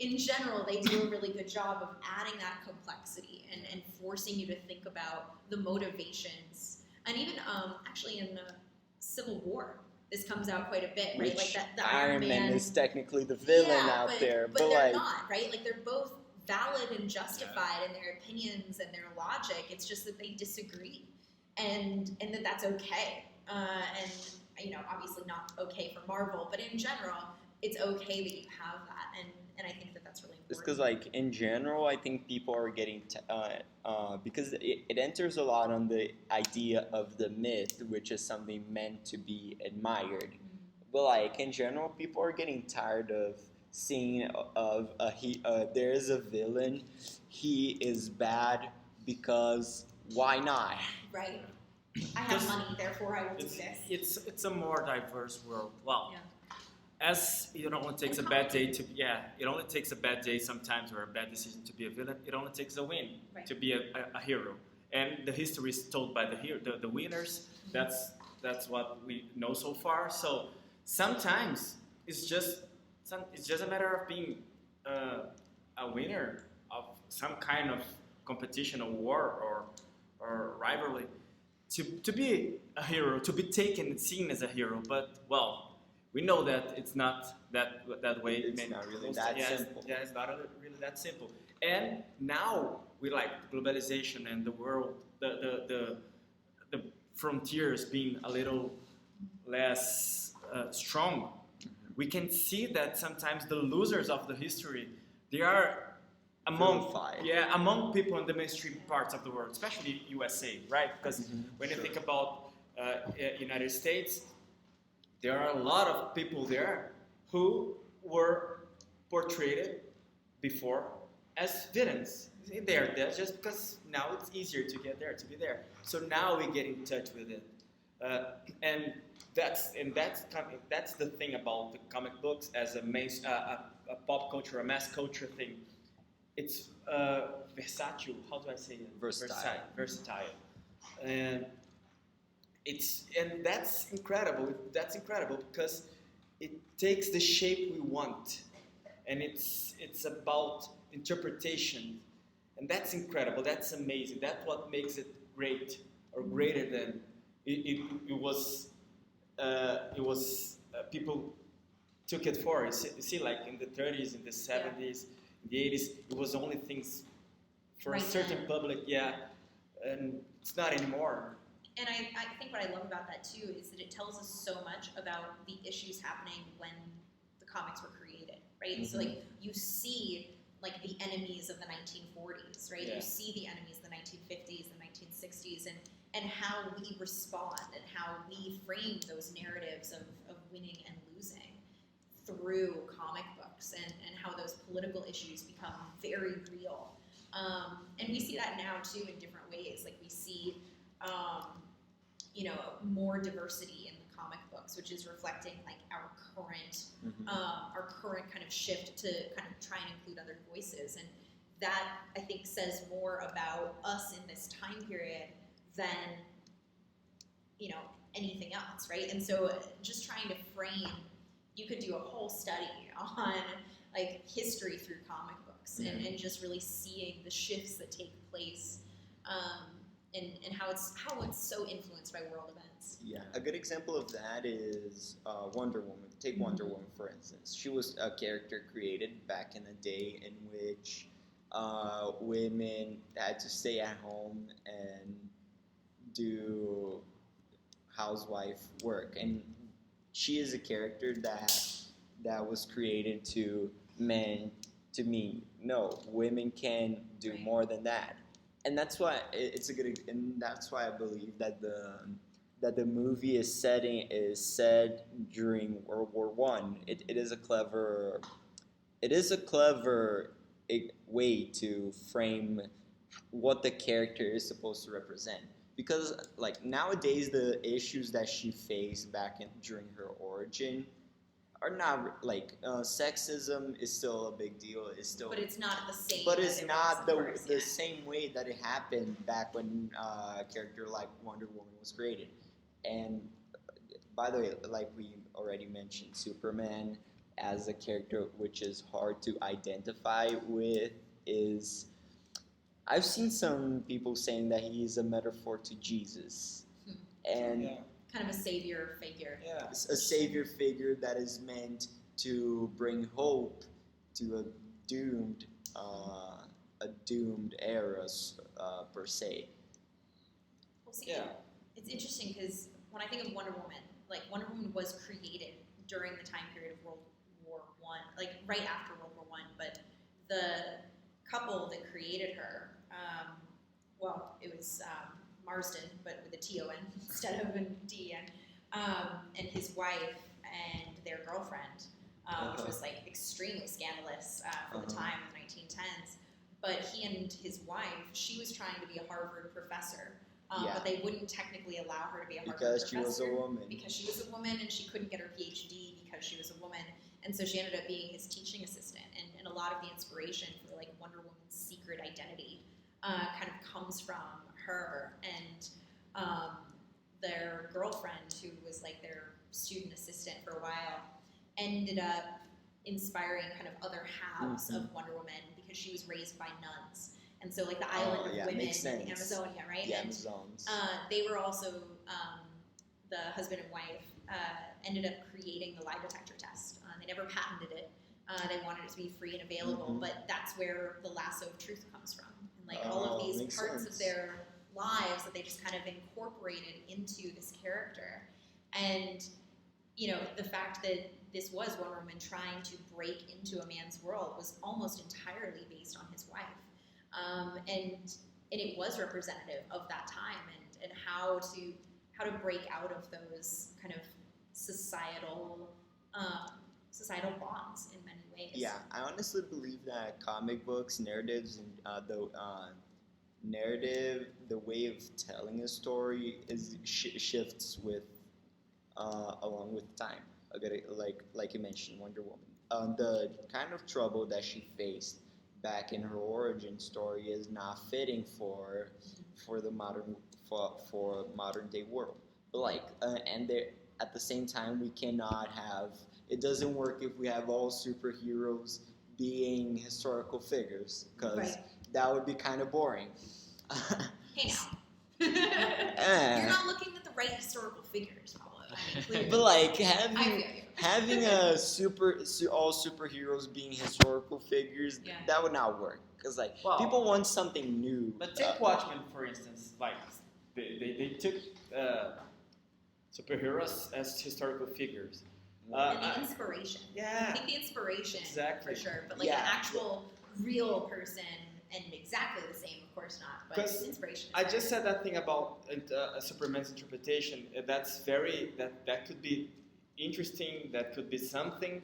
in general, they do a really good job of adding that complexity and forcing you to think about the motivations. And even actually in the Civil War, this comes out quite a bit, right? Which Like the Iron Man is technically the villain out there, but they're like, not, right? Like they're both valid and justified in their opinions and their logic. It's just that they disagree, and that's okay. And obviously not okay for Marvel, but in general, it's okay that you have that, and I think that that's really important. It's because, like, in general, I think people are getting because it enters a lot on the idea of the myth, which is something meant to be admired. But, like, in general, people are getting tired of seeing there is a villain, he is bad because why not? Right. I have money, therefore I will do this. It's a more diverse world. Well, as it only takes a bad day it only takes a bad day sometimes, or a bad decision to be a villain. It only takes a win to be a hero, and the history is told by the winners. That's what we know so far. So sometimes it's just a matter of being a winner of some kind of competition or war or rivalry to be a hero, to be taken and seen as a hero. But well, we know that it's not that way. It's not really that simple. Yeah, it's not really that simple. And now we like globalization and the world, the frontiers being a little less strong. We can see that sometimes the losers of the history, they are among people in the mainstream parts of the world, especially USA, right? Because when you think about United States, there are a lot of people there who were portrayed before as villains. They're there just because now it's easier to get there, to be there. So now we get in touch with it, and that's the thing about the comic books as a pop culture, a mass culture thing. It's versatile. How do I say it? Versatile, and that's incredible. That's incredible because it takes the shape we want, and it's about interpretation, and that's incredible. That's amazing. That's what makes it great, or greater than it was. People took it for. You see, like in the 30s, in the 70s, in the 80s, it was only things for a certain public. Yeah, and it's not anymore. And I think what I love about that too is that it tells us so much about the issues happening when the comics were created, right? Mm-hmm. So like you see like the enemies of the 1940s, right? Yeah. You see the enemies of the 1950s, the 1960s, and how we respond and how we frame those narratives of winning and losing through comic books, and how those political issues become very real. And we see that now too in different ways. Like we see more diversity in the comic books, which is reflecting like our current kind of shift to kind of try and include other voices. And that, I think, says more about us in this time period than, anything else, right? And so just trying to frame, you could do a whole study on like history through comic books, and just really seeing the shifts that take place, and how it's so influenced by world events. Yeah, a good example of that is Wonder Woman. Take Wonder Woman, for instance. She was a character created back in the day in which women had to stay at home and do housewife work. And she is a character that was created to men to me. No, women can do more than that. And that's why that's why I believe that the movie is said during World War One. It is a clever way to frame what the character is supposed to represent. Because like nowadays, the issues that she faced during her origin are not like sexism is still a big deal. But it's not the same. But it's not the same way that it happened back when a character like Wonder Woman was created. And by the way, like we already mentioned, Superman as a character which is hard to identify with is I've seen some people saying that he is a metaphor to Jesus. And Yeah. Kind of a savior figure. Yeah. a savior figure that is meant to bring hope to a doomed era per se. Well, see, Yeah. it's interesting because when I think of Wonder Woman, like Wonder Woman was created during the time period of World War One, like right after World War One. But the couple that created her, well, it was Marsden, but with a T-O-N instead of a D-E-N, and his wife and their girlfriend, which was like extremely scandalous for the time in the 1910s. But he and his wife, she was trying to be a Harvard professor, but they wouldn't technically allow her to be a Harvard Because professor. she was a woman. Because she was a woman and she couldn't get her PhD because she was a woman. And so she ended up being his teaching assistant. And a lot of the inspiration for like Wonder Woman's secret identity kind of comes from her and their girlfriend, who was like their student assistant for a while, ended up inspiring kind of other halves of Wonder Woman because she was raised by nuns. And so like the island of women in Amazonia, right? The and Amazons. they were also, the husband and wife ended up creating the lie detector test. They never patented it. They wanted it to be free and available, but that's where the lasso of truth comes from. And like all of these makes parts sense. of their lives that they just kind of incorporated into this character. And, you know, the fact that this was Wonder Woman trying to break into a man's world was almost entirely based on his wife. And it was representative of that time and how to break out of those kind of societal bonds in many ways. Yeah, I honestly believe that comic books, narratives, and the way of telling a story shifts with along with time. Like you mentioned, Wonder Woman. The kind of trouble that she faced back in her origin story is not fitting for the modern day world. But at the same time, we cannot have. It doesn't work if we have all superheroes being historical figures, because that would be kind of boring. Hey now, you're not looking at the right historical figures, Pablo. I mean, clearly. But like I feel you. having all superheroes being historical figures, that would not work. Because Wow. people want something new. But take Watchmen, for instance. Like, they took superheroes as historical figures. And the inspiration. I Yeah, think the inspiration, exactly. for sure. But like an actual real person, and exactly the same, of course not. But 'Cause inspiration. I just said that thing about Superman's interpretation. That's that could be interesting. That could be something,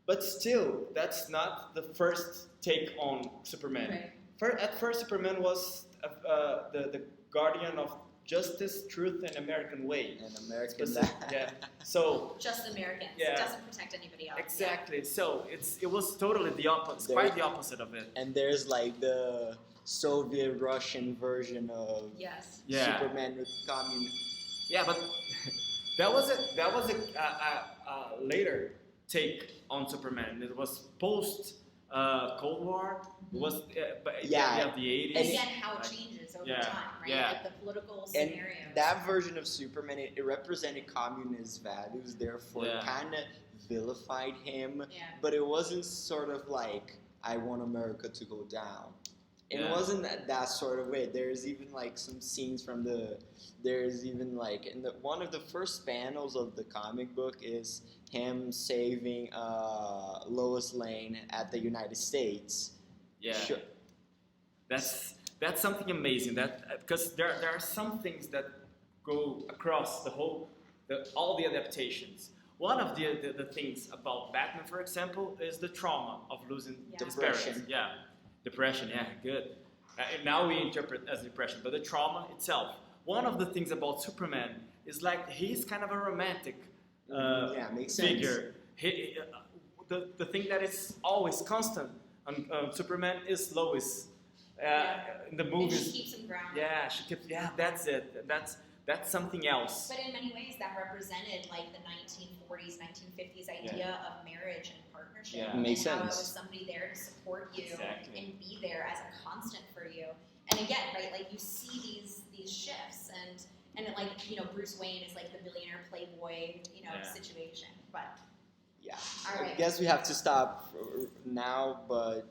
but still, that's not the first take on Superman. Right. At first, Superman was the guardian of justice, truth, and American way. An American Yeah. So Just Americans. Yeah. It doesn't protect anybody else. exactly. So it was totally the opposite. Quite the opposite of it. And there's like the Soviet Russian version of Yes. Yeah. Superman with communism. Yeah, but that was a later take on Superman. It was post Cold War. It was the 80s. And again, how it changes over Yeah. time, right? Yeah. Like the political And scenarios. that version of Superman, it represented communist values, therefore Yeah. kind of vilified him. Yeah. But it wasn't sort of like, I want America to go down. It Yeah. wasn't that sort of way. There's even like some scenes there's even like, in one of the first panels of the comic book is him saving Lois Lane at the United States. Yeah. Sure. That's something amazing. That because there are some things that go across all the adaptations. One of the things about Batman, for example, is the trauma of losing his Depression. parents. Yeah, depression. Yeah, good. Now we interpret as depression, but the trauma itself. One of the things about Superman is like he's kind of a romantic makes figure. The thing that is always constant on Superman is Lois. In the And movies, she keeps him grounded. yeah, she keeps. Yeah, that's it. That's something else. But in many ways, that represented like the 1940s, 1950s idea of marriage and partnership. Yeah. And Makes how it sense. was somebody there to support you Exactly. and be there as a constant for you. And again, right, like you see these shifts and like, you know, Bruce Wayne is like the billionaire playboy, you know, Yeah. situation. But Yeah. all I right. guess we have to stop now, but